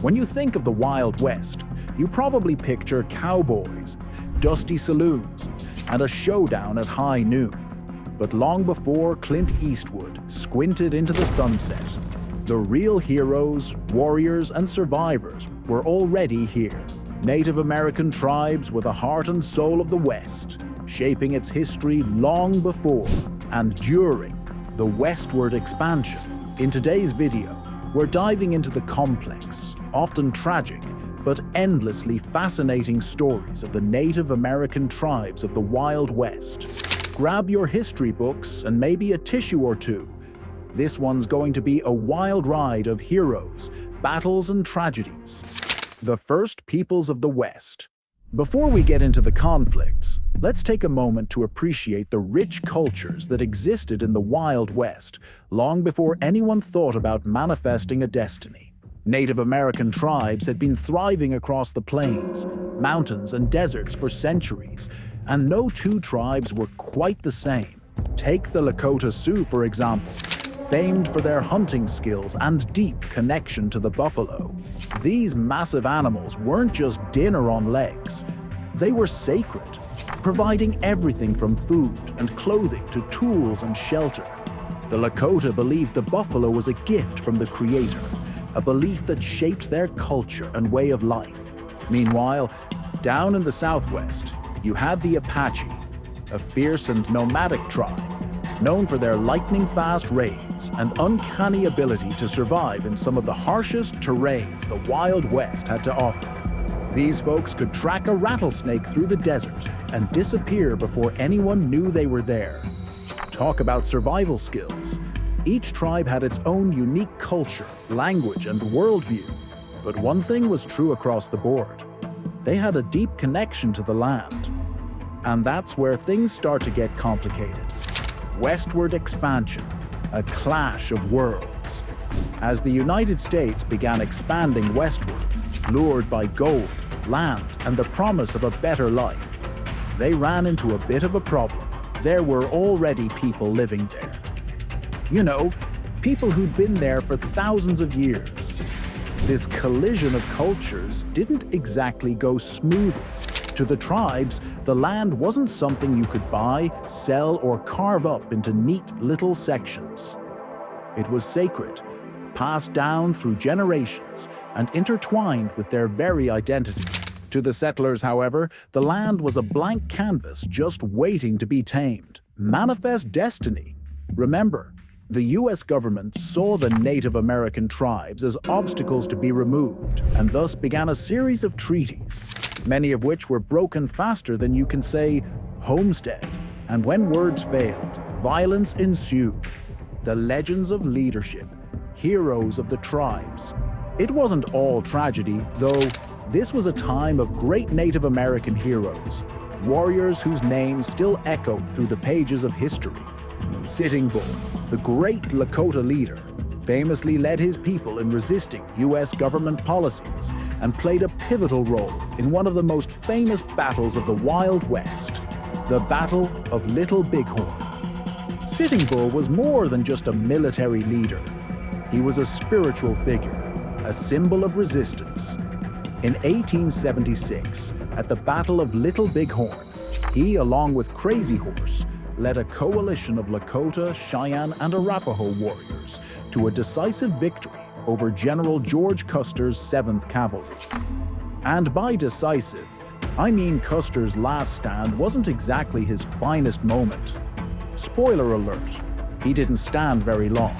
When you think of the Wild West, you probably picture cowboys, dusty saloons, and a showdown at high noon. But long before Clint Eastwood squinted into the sunset, the real heroes, warriors, and survivors were already here. Native American tribes were the heart and soul of the West, shaping its history long before and during the Westward Expansion. In today's video, we're diving into the complex, often tragic, but endlessly fascinating stories of the Native American tribes of the Wild West. Grab your history books and maybe a tissue or two. This one's going to be a wild ride of heroes, battles, and tragedies. The first peoples of the West. Before we get into the conflicts, let's take a moment to appreciate the rich cultures that existed in the Wild West long before anyone thought about manifesting a destiny. Native American tribes had been thriving across the plains, mountains, and deserts for centuries, and no two tribes were quite the same. Take the Lakota Sioux, for example, famed for their hunting skills and deep connection to the buffalo. These massive animals weren't just dinner on legs. They were sacred, providing everything from food and clothing to tools and shelter. The Lakota believed the buffalo was a gift from the Creator, a belief that shaped their culture and way of life. Meanwhile, down in the Southwest, you had the Apache, a fierce and nomadic tribe, known for their lightning-fast raids and uncanny ability to survive in some of the harshest terrains the Wild West had to offer. These folks could track a rattlesnake through the desert and disappear before anyone knew they were there. Talk about survival skills. Each tribe had its own unique culture, language, and worldview. But one thing was true across the board. They had a deep connection to the land. And that's where things start to get complicated. Westward Expansion, a clash of worlds. As the United States began expanding westward, lured by gold, land, and the promise of a better life, they ran into a bit of a problem. There were already people living there. You know, people who'd been there for thousands of years. This collision of cultures didn't exactly go smoothly. To the tribes, the land wasn't something you could buy, sell, or carve up into neat little sections. It was sacred, passed down through generations, and intertwined with their very identity. To the settlers, however, the land was a blank canvas just waiting to be tamed. Manifest destiny. Remember, the US government saw the Native American tribes as obstacles to be removed, and thus began a series of treaties, many of which were broken faster than you can say homestead. And when words failed, violence ensued. The legends of leadership, heroes of the tribes. It wasn't all tragedy, though. This was a time of great Native American heroes, warriors whose names still echo through the pages of history. Sitting Bull, the great Lakota leader, famously led his people in resisting US government policies and played a pivotal role in one of the most famous battles of the Wild West, the Battle of Little Bighorn. Sitting Bull was more than just a military leader. He was a spiritual figure, a symbol of resistance. In 1876, at the Battle of Little Bighorn, he, along with Crazy Horse, led a coalition of Lakota, Cheyenne, and Arapaho warriors to a decisive victory over General George Custer's 7th Cavalry. And by decisive, I mean Custer's last stand wasn't exactly his finest moment. Spoiler alert, he didn't stand very long.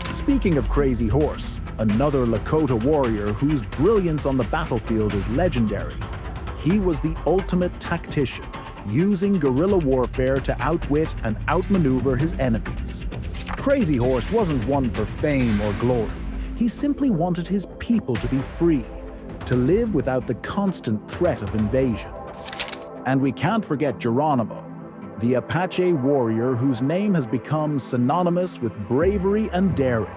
Speaking of Crazy Horse, another Lakota warrior whose brilliance on the battlefield is legendary, he was the ultimate tactician, using guerrilla warfare to outwit and outmaneuver his enemies. Crazy Horse wasn't one for fame or glory. He simply wanted his people to be free, to live without the constant threat of invasion. And we can't forget Geronimo, the Apache warrior whose name has become synonymous with bravery and daring.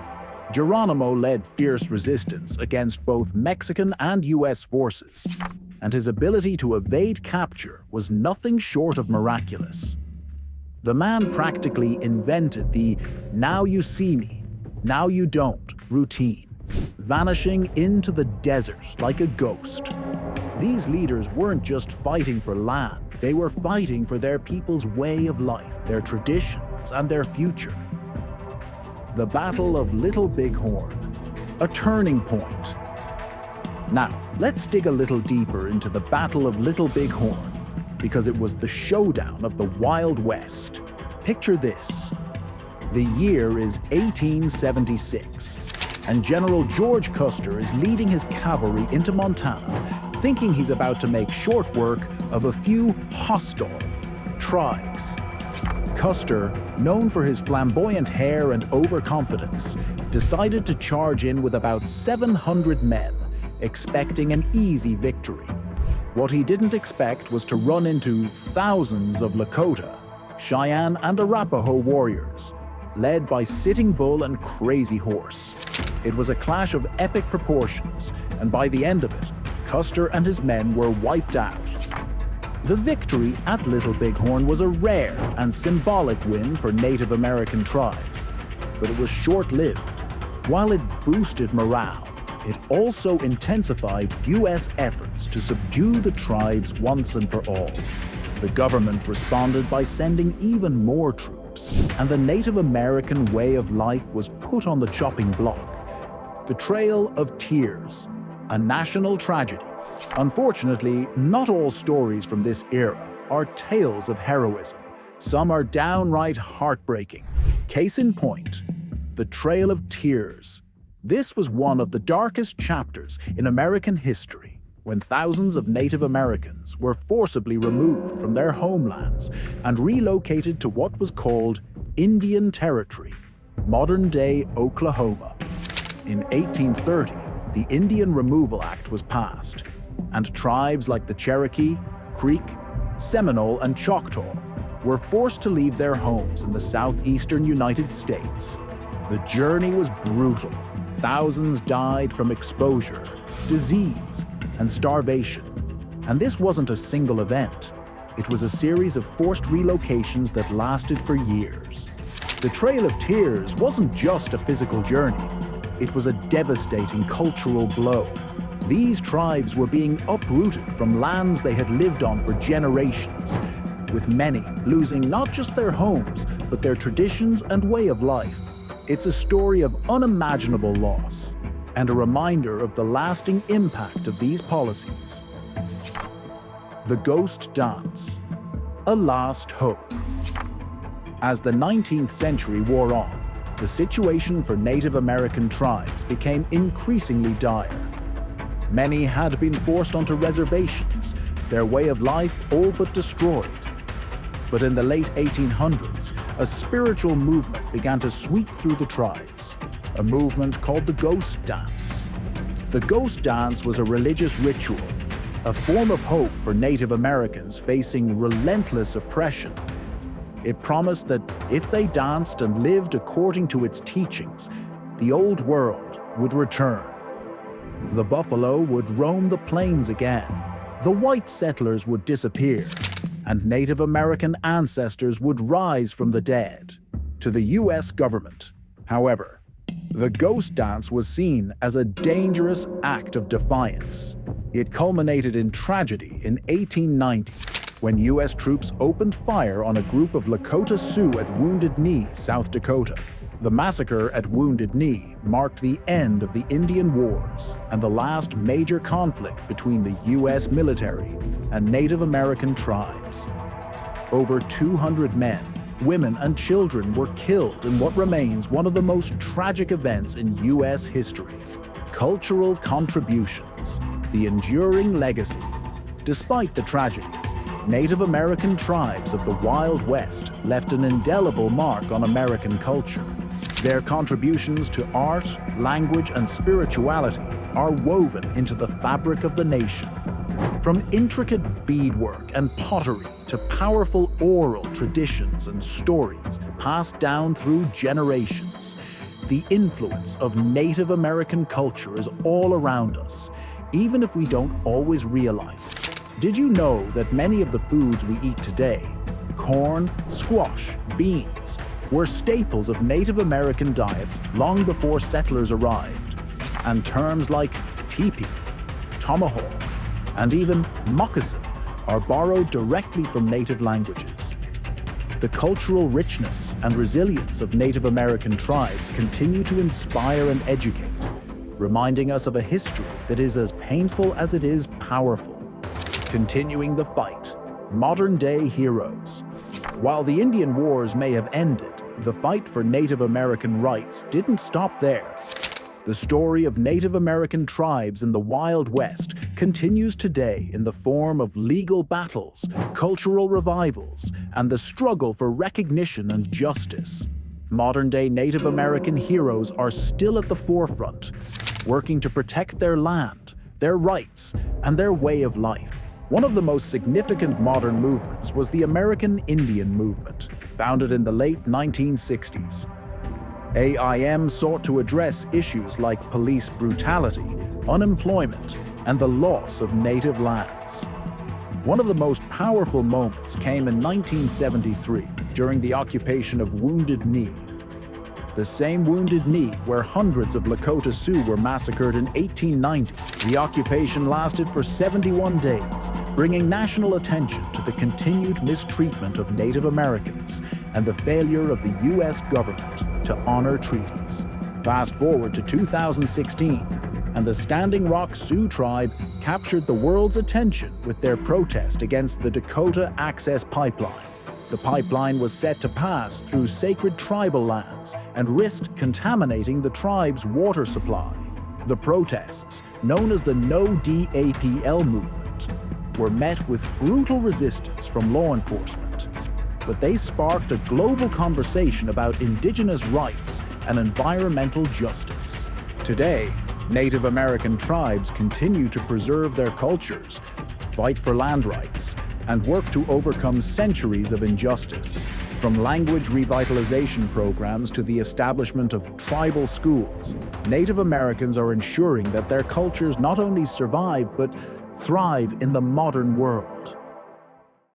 Geronimo led fierce resistance against both Mexican and US forces, and his ability to evade capture was nothing short of miraculous. The man practically invented the "now you see me, now you don't" routine, vanishing into the desert like a ghost. These leaders weren't just fighting for land, they were fighting for their people's way of life, their traditions, and their future. The Battle of Little Bighorn, a turning point. Now, let's dig a little deeper into the Battle of Little Bighorn, because it was the showdown of the Wild West. Picture this. The year is 1876, and General George Custer is leading his cavalry into Montana, thinking he's about to make short work of a few hostile tribes. Custer, known for his flamboyant hair and overconfidence, decided to charge in with about 700 men, expecting an easy victory. What he didn't expect was to run into thousands of Lakota, Cheyenne, and Arapaho warriors, led by Sitting Bull and Crazy Horse. It was a clash of epic proportions, and by the end of it, Custer and his men were wiped out. The victory at Little Bighorn was a rare and symbolic win for Native American tribes, but it was short-lived. While it boosted morale, it also intensified U.S. efforts to subdue the tribes once and for all. The government responded by sending even more troops, and the Native American way of life was put on the chopping block. The Trail of Tears, a national tragedy. Unfortunately, not all stories from this era are tales of heroism. Some are downright heartbreaking. Case in point, the Trail of Tears. This was one of the darkest chapters in American history, when thousands of Native Americans were forcibly removed from their homelands and relocated to what was called Indian Territory, modern-day Oklahoma. In 1830, the Indian Removal Act was passed, and tribes like the Cherokee, Creek, Seminole, and Choctaw were forced to leave their homes in the southeastern United States. The journey was brutal. Thousands died from exposure, disease, and starvation. And this wasn't a single event. It was a series of forced relocations that lasted for years. The Trail of Tears wasn't just a physical journey. It was a devastating cultural blow. These tribes were being uprooted from lands they had lived on for generations, with many losing not just their homes, but their traditions and way of life. It's a story of unimaginable loss, and a reminder of the lasting impact of these policies. The Ghost Dance, a last hope. As the 19th century wore on, the situation for Native American tribes became increasingly dire. Many had been forced onto reservations, their way of life all but destroyed. But in the late 1800s, a spiritual movement began to sweep through the tribes, a movement called the Ghost Dance. The Ghost Dance was a religious ritual, a form of hope for Native Americans facing relentless oppression. It promised that if they danced and lived according to its teachings, the old world would return. The buffalo would roam the plains again, the white settlers would disappear, and Native American ancestors would rise from the dead. To the U.S. government, however, the Ghost Dance was seen as a dangerous act of defiance. It culminated in tragedy in 1890, when U.S. troops opened fire on a group of Lakota Sioux at Wounded Knee, South Dakota. The massacre at Wounded Knee marked the end of the Indian Wars and the last major conflict between the U.S. military and Native American tribes. Over 200 men, women, and children were killed in what remains one of the most tragic events in U.S. history. Cultural contributions, the enduring legacy. Despite the tragedies, Native American tribes of the Wild West left an indelible mark on American culture. Their contributions to art, language, and spirituality are woven into the fabric of the nation. From intricate beadwork and pottery to powerful oral traditions and stories passed down through generations, the influence of Native American culture is all around us, even if we don't always realize it. Did you know that many of the foods we eat today, corn, squash, beans, were staples of Native American diets long before settlers arrived? and terms like teepee, tomahawk, and even moccasin are borrowed directly from native languages. The cultural richness and resilience of Native American tribes continue to inspire and educate, reminding us of a history that is as painful as it is powerful. Continuing the fight, modern-day heroes. While the Indian Wars may have ended, the fight for Native American rights didn't stop there. The story of Native American tribes in the Wild West continues today in the form of legal battles, cultural revivals, and the struggle for recognition and justice. Modern-day Native American heroes are still at the forefront, working to protect their land, their rights, and their way of life. One of the most significant modern movements was the American Indian Movement, founded in the late 1960s. AIM sought to address issues like police brutality, unemployment, and the loss of native lands. One of the most powerful moments came in 1973 during the occupation of Wounded Knee. The same Wounded Knee where hundreds of Lakota Sioux were massacred in 1890. The occupation lasted for 71 days, bringing national attention to the continued mistreatment of Native Americans and the failure of the U.S. government to honor treaties. Fast forward to 2016, and the Standing Rock Sioux tribe captured the world's attention with their protest against the Dakota Access Pipeline. The pipeline was set to pass through sacred tribal lands and risked contaminating the tribe's water supply. The protests, known as the No DAPL movement, were met with brutal resistance from law enforcement, but they sparked a global conversation about indigenous rights and environmental justice. Today, Native American tribes continue to preserve their cultures, fight for land rights, and work to overcome centuries of injustice. From language revitalization programs to the establishment of tribal schools, Native Americans are ensuring that their cultures not only survive but thrive in the modern world.